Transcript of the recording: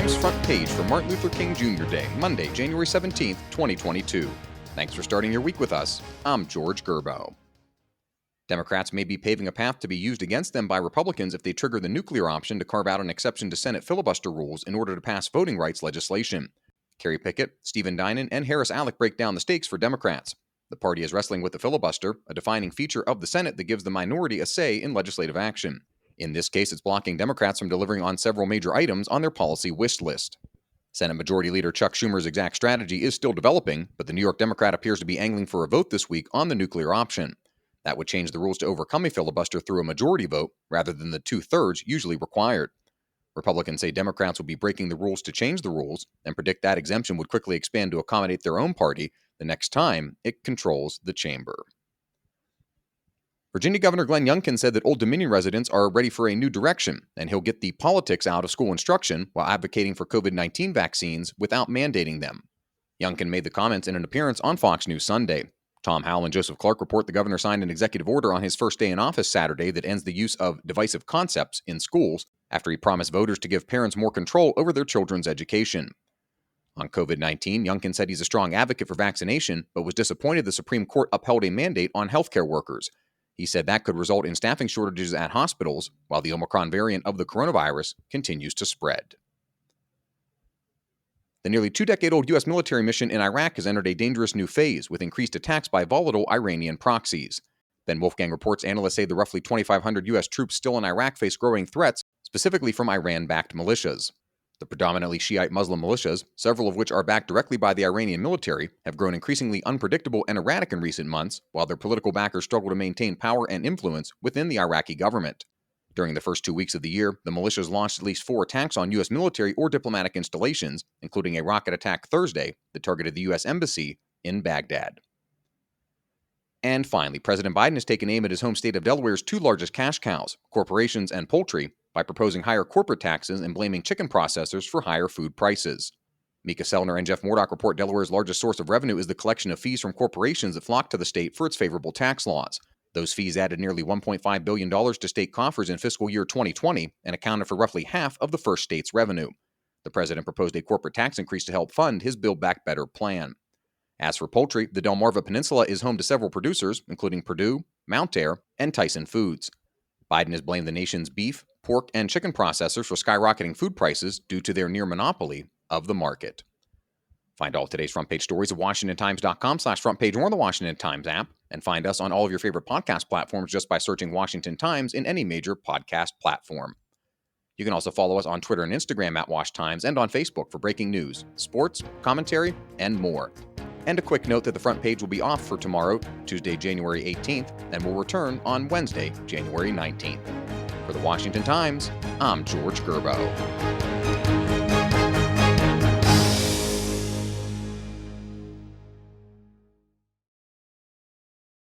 Times front page for Martin Luther King Jr. Day, Monday, January 17th, 2022. Thanks for starting your week with us. I'm George Gerbo. Democrats may be paving a path to be used against them by Republicans if they trigger the nuclear option to carve out an exception to Senate filibuster rules in order to pass voting rights legislation. Kerry Pickett, Stephen Dinan, and Harris Alec break down the stakes for Democrats. The party is wrestling with the filibuster, a defining feature of the Senate that gives the minority a say in legislative action. In this case, it's blocking Democrats from delivering on several major items on their policy wish list. Senate Majority Leader Chuck Schumer's exact strategy is still developing, but the New York Democrat appears to be angling for a vote this week on the nuclear option. That would change the rules to overcome a filibuster through a majority vote rather than the two-thirds usually required. Republicans say Democrats will be breaking the rules to change the rules and predict that exemption would quickly expand to accommodate their own party the next time it controls the chamber. Virginia Governor Glenn Youngkin said that Old Dominion residents are ready for a new direction, and he'll get the politics out of school instruction while advocating for COVID-19 vaccines without mandating them. Youngkin made the comments in an appearance on Fox News Sunday. Tom Howell and Joseph Clark report the governor signed an executive order on his first day in office Saturday that ends the use of divisive concepts in schools after he promised voters to give parents more control over their children's education. On COVID-19, Youngkin said he's a strong advocate for vaccination, but was disappointed the Supreme Court upheld a mandate on healthcare workers. He said that could result in staffing shortages at hospitals while the Omicron variant of the coronavirus continues to spread. The nearly two-decade-old U.S. military mission in Iraq has entered a dangerous new phase with increased attacks by volatile Iranian proxies. Ben Wolfgang reports analysts say the roughly 2,500 U.S. troops still in Iraq face growing threats, specifically from Iran-backed militias. The predominantly Shiite Muslim militias, several of which are backed directly by the Iranian military, have grown increasingly unpredictable and erratic in recent months, while their political backers struggle to maintain power and influence within the Iraqi government. During the first 2 weeks of the year, the militias launched at least 4 attacks on U.S. military or diplomatic installations, including a rocket attack Thursday that targeted the U.S. Embassy in Baghdad. And finally, President Biden has taken aim at his home state of Delaware's 2 largest cash cows, corporations and poultry, by proposing higher corporate taxes and blaming chicken processors for higher food prices. Mika Sellner and Jeff Murdoch report Delaware's largest source of revenue is the collection of fees from corporations that flock to the state for its favorable tax laws. Those fees added nearly $1.5 billion to state coffers in fiscal year 2020 and accounted for roughly half of the first state's revenue. The president proposed a corporate tax increase to help fund his Build Back Better plan. As for poultry, the Delmarva Peninsula is home to several producers, including Perdue, Mount Ayr, and Tyson Foods. Biden has blamed the nation's beef, pork, and chicken processors for skyrocketing food prices due to their near monopoly of the market. Find all today's front page stories at WashingtonTimes.com/frontpage or on the Washington Times app, and find us on all of your favorite podcast platforms just by searching Washington Times in any major podcast platform. You can also follow us on Twitter and Instagram at Wash Times and on Facebook for breaking news, sports, commentary, and more. And a quick note that the front page will be off for tomorrow, Tuesday, January 18th, and will return on Wednesday, January 19th. For the Washington Times, I'm George Gerbo.